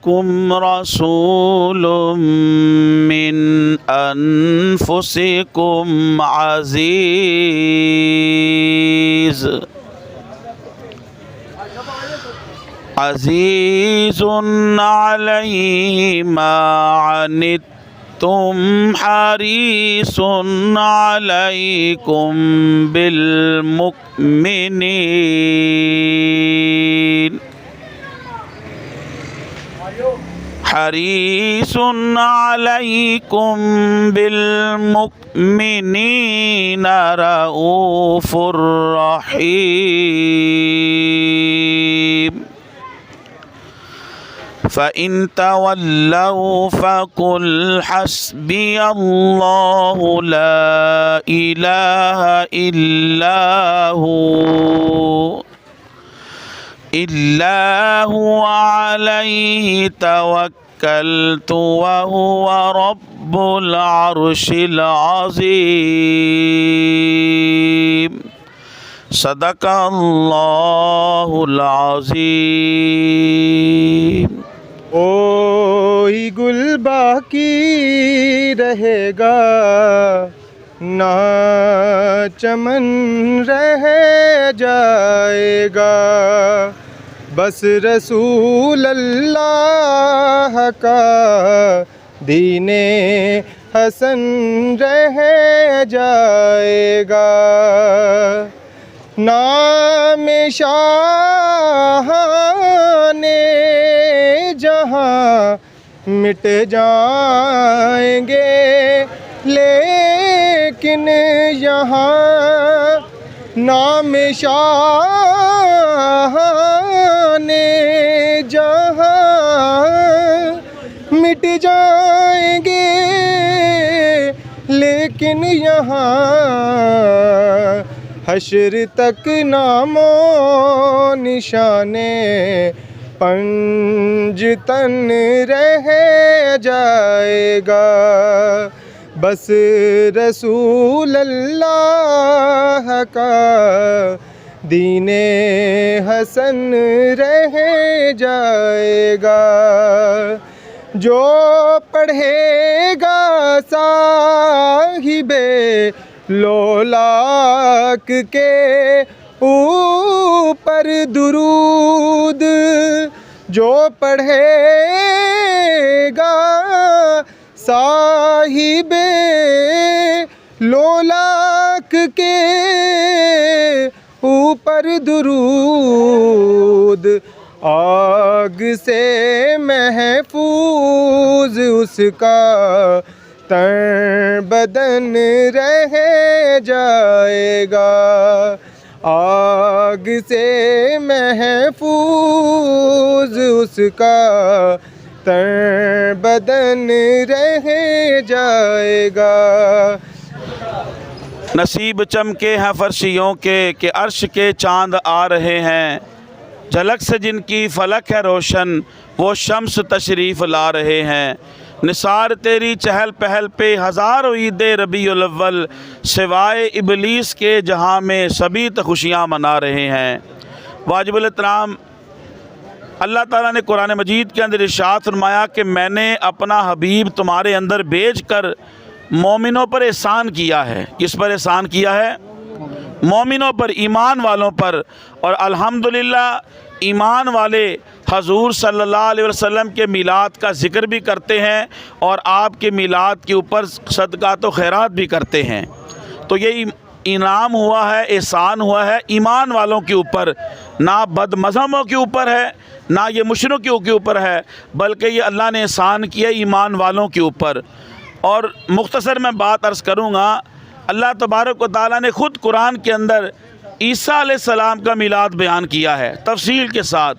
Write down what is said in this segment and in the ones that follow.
جاءكم رسول من أنفسكم عزيز عليه ما عنتم حريص عليكم بالمؤمنين حريص عليكم بالمؤمنين رؤوف رحيم فإن تولوا فقل حسبي الله لا إله إلا هو عليه توكلت وهو رب العرش العظيم صدق اللہ العظیم۔ وہی گل باقی رہے گا نہ چمن رہ جائے گا، بس رسول اللہ کا دین حسن رہ جائے گا۔ نام شاہان جہاں مٹ جائیں گے، لیکن یہاں نام شاہان جہاں مٹ جائیں گے، لیکن یہاں حشر تک نام و نشانے پنجتن رہ جائے گا، بس رسول اللہ کا دین حسن رہ جائے گا۔ جو پڑھے گا صاحب لولاک کے اوپر درود، جو پڑھے گا صاحب لولاک کے اوپر درود، آگ سے محفوظ اس کا تن بدن رہ جائے گا، آگ سے محفوظ اس کا تن بدن رہ جائے گا۔ نصیب چمکے ہیں فرشیوں کے کہ عرش کے چاند آ رہے ہیں، جھلک سے جن کی فلک ہے روشن وہ شمس تشریف لا رہے ہیں، نثار تیری چہل پہل پہ ہزاروں عید ربیع الاول، سوائے ابلیس کے جہاں میں سبھی خوشیاں منا رہے ہیں۔ واجب الاحترام اللہ تعالیٰ نے قرآن مجید کے اندر ارشاد فرمایا کہ میں نے اپنا حبیب تمہارے اندر بھیج کر مومنوں پر احسان کیا ہے۔ کس پر احسان کیا ہے؟ مومنوں پر، ایمان والوں پر، اور الحمدللہ ایمان والے حضور صلی اللہ علیہ وسلم کے میلاد کا ذکر بھی کرتے ہیں اور آپ کے میلاد کے اوپر صدقات و خیرات بھی کرتے ہیں۔ تو یہ انعام ہوا ہے، احسان ہوا ہے ایمان والوں کے اوپر، نہ بد مذہبوں کے اوپر ہے، نہ یہ مشرکوں کے اوپر ہے، بلکہ یہ اللہ نے احسان کیا ایمان والوں کے اوپر۔ اور مختصر میں بات عرض کروں گا، اللہ تبارک و تعالیٰ نے خود قرآن کے اندر عیسیٰ علیہ السلام کا میلاد بیان کیا ہے تفصیل کے ساتھ۔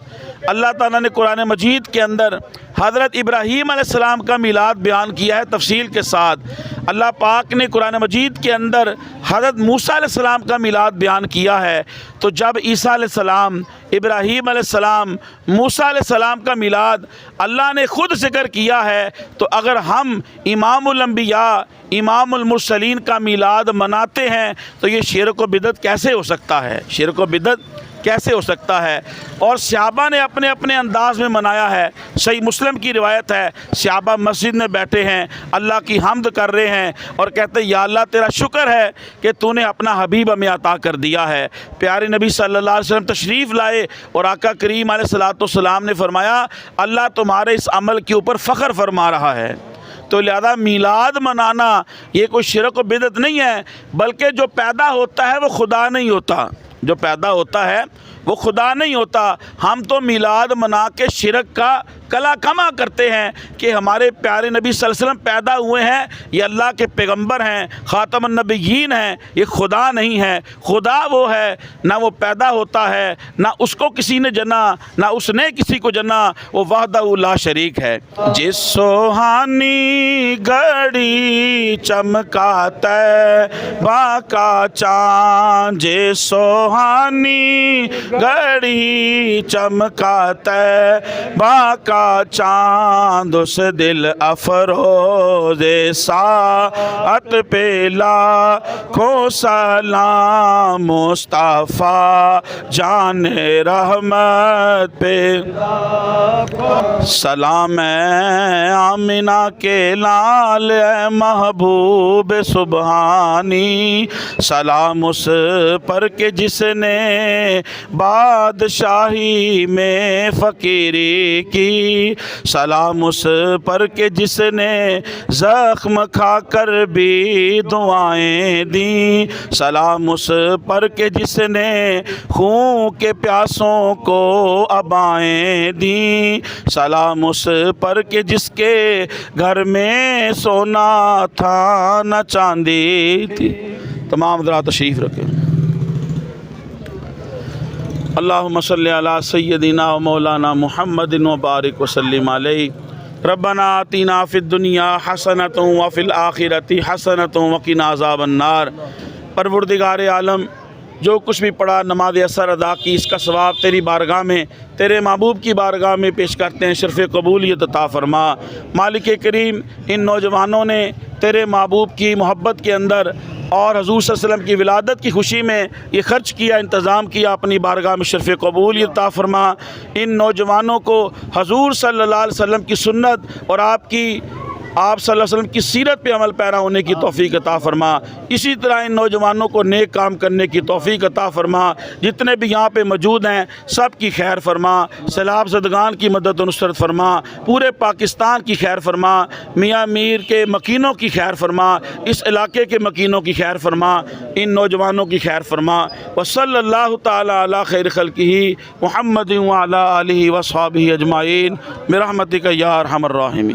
اللہ تعالیٰ نے قرآن مجید کے اندر حضرت ابراہیم علیہ السلام کا میلاد بیان کیا ہے تفصیل کے ساتھ۔ اللہ پاک نے قرآن مجید کے اندر حضرت موسیٰ علیہ السلام کا میلاد بیان کیا ہے۔ تو جب عیسیٰ علیہ السلام، ابراہیم علیہ السلام، موسیٰ علیہ السلام کا میلاد اللہ نے خود ذکر کیا ہے، تو اگر ہم امام الانبیاء، امام المرسلین کا میلاد مناتے ہیں تو یہ شرک و بدعت کیسے ہو سکتا ہے؟ شرک و بدعت کیسے ہو سکتا ہے؟ اور صحابہ نے اپنے اپنے انداز میں منایا ہے۔ صحیح مسلم کی روایت ہے، صحابہ مسجد میں بیٹھے ہیں، اللہ کی حمد کر رہے ہیں اور کہتے ہیں یا اللہ تیرا شکر ہے کہ تو نے اپنا حبیب ہمیں عطا کر دیا ہے۔ پیارے نبی صلی اللہ علیہ وسلم تشریف لائے اور آقا کریم علیہ الصلوۃ والسلام نے فرمایا اللہ تمہارے اس عمل کے اوپر فخر فرما رہا ہے۔ تو لہذا میلاد منانا یہ کوئی شرک و بدعت نہیں ہے، بلکہ جو پیدا ہوتا ہے وہ خدا نہیں ہوتا، جو پیدا ہوتا ہے وہ خدا نہیں ہوتا۔ ہم تو میلاد منا کے شرک کا کلا کما کرتے ہیں کہ ہمارے پیارے نبی صلی اللہ علیہ وسلم پیدا ہوئے ہیں، یہ اللہ کے پیغمبر ہیں، خاتم النبیین ہیں، یہ خدا نہیں ہے۔ خدا وہ ہے، نہ وہ پیدا ہوتا ہے، نہ اس کو کسی نے جنا، نہ اس نے کسی کو جنا، وہ وحدہ لا شریک ہے۔ جس سوہانی گھڑی چمکا طیبہ کا چاند، جس سوہانی گھڑی چمکا طیبہ کا چاند، اس دل افروز ساعت پہ لاکھوں سلام، مصطفیٰ جان رحمت پہ سلام، اے آمنہ کے لال، اے محبوب سبحانی، سلام اس پر کہ جس نے بادشاہی میں فقیری کی، سلام اس پر کہ جس نے زخم کھا کر بھی دعائیں دیں، سلام اس پر کہ جس نے خون کے پیاسوں کو ابائیں دیں، سلام اس پر کہ جس کے گھر میں سونا تھا نہ چاندی تھی۔ تمام حضرات تشریف رکھیں۔ اللہم صلی علی سیدنا و مولانا محمد و بارک وسلم علیہ۔ ربنا آتنا فی الدنیا حسنۃ وفی الآخرۃ حسنۃ وقنا عذاب النار۔ پروردگار عالم، جو کچھ بھی پڑھا نماز اثر ادا کی، اس کا ثواب تیری بارگاہ میں، تیرے محبوب کی بارگاہ میں پیش کرتے ہیں، شرف قبولیت عطا فرما۔ مالک کریم، ان نوجوانوں نے تیرے محبوب کی محبت کے اندر اور حضور صلی اللہ علیہ وسلم کی ولادت کی خوشی میں یہ خرچ کیا، انتظام کیا، اپنی بارگاہ میں شرف قبولیت عطا فرما۔ ان نوجوانوں کو حضور صلی اللہ علیہ وسلم کی سنت اور آپ صلی اللہ علیہ وسلم کی سیرت پہ عمل پیرا ہونے کی توفیق عطا فرما۔ اسی طرح ان نوجوانوں کو نیک کام کرنے کی توفیق عطا فرما۔ جتنے بھی یہاں پہ موجود ہیں سب کی خیر فرما، سیلاب زدگان کی مدد و نصرت فرما، پورے پاکستان کی خیر فرما، میاں میر کے مکینوں کی خیر فرما، اس علاقے کے مکینوں کی خیر فرما، ان نوجوانوں کی خیر فرما۔ وصلی اللہ تعالی علی خیر خلقہ محمد وعلی آلہ وصحبہ اجمعین برحمتک یا ارحم الراحمین۔